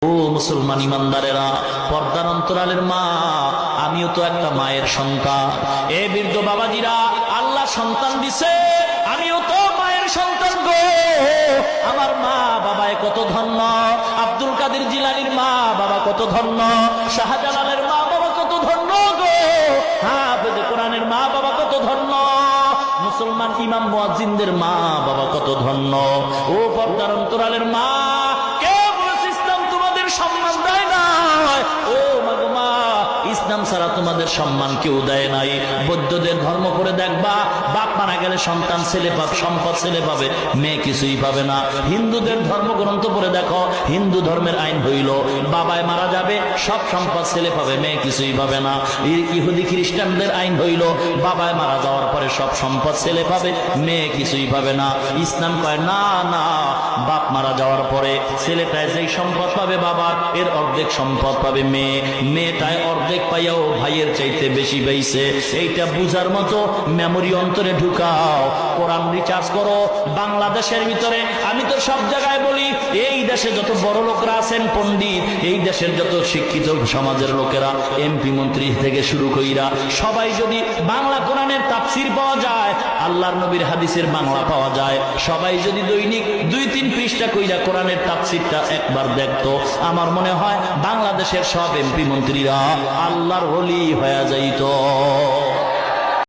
ও মুসলমান ইমানদারেরা, পর্দার অন্তরালের মা, আমিও তো একটা মায়ের সন্তান। এ বৃদ্ধ বাবাজিরা, আল্লাহ সন্তান দিছে, আমিও তো মায়ের সন্তান গো। আমার মা বাবায় কত ধন্য, আব্দুল কাদের জিলানীর মা বাবা কত ধন্য, শাহজালালের মা বাবা কত ধন্য গো, হাফেজ কোরআনের মা বাবা কত ধন্য, মুসলমান ইমাম মুয়াজ্জিনদের মা বাবা কত ধন্য। ও পর্দার অন্তরালের মা, সম্মান দেয় না। ও মাগো মা, ইসলাম ছাড়া তোমাদের সম্মান কেউ দেয় নাই। বৌদ্ধদের ধর্ম করে দেখবা, বাপ মারা গেলে সন্তান ছেলে পাবে, সম্পদ ছেলে পাবে, মেয়ে কিছুই পাবে না। হিন্দুদের ধর্মগ্রন্থ পড়ে দেখো, হিন্দু ধর্মের আইন হইল বাবায় মারা যাবে, সব সম্পদ ছেলে পাবে, মেয়ে কিছুই পাবে না। ইহুদি খ্রিস্টানদের আইন হইল বাবায় মারা যাওয়ার পরে সব সম্পদ ছেলে পাবে, মেয়ে কিছুই পাবে না। ইসলাম কয় না না, বাপ মারা যাওয়ার পরে ছেলেটায় যেই সম্পদ পাবে বাবার, এর অর্ধেক সম্পদ পাবে মেয়ে, মেয়েটায় অর্ধেক পাইয়াও ভাইয়ের চাইতে বেশি পাইছে। এইটা বুঝার মতো মেমোরি অন্তরে ঢুকাও, কোরআন রিচার্জ করো। বাংলাদেশের ভিতরে আমি তো সব জায়গায় বলি, এই দেশে যত বড় লোকরা আছেন, পণ্ডিত, এই দেশের যত শিক্ষিত সমাজের লোকেরা, এমপি মন্ত্রী থেকে শুরু কইরা সবাই যদি বাংলা কোরআনের তাফসীর পাওয়া যায়, আল্লাহর নবীর হাদিসের বাংলা পাওয়া যায়, সবাই যদি দৈনিক 2-3 পৃষ্ঠা কইরা কোরআনের তাফসীরটা একবার দেখতো, আমার মনে হয় বাংলাদেশের সব এমপি মন্ত্রীরা আল্লাহর ওলি হয়ে যাইতো।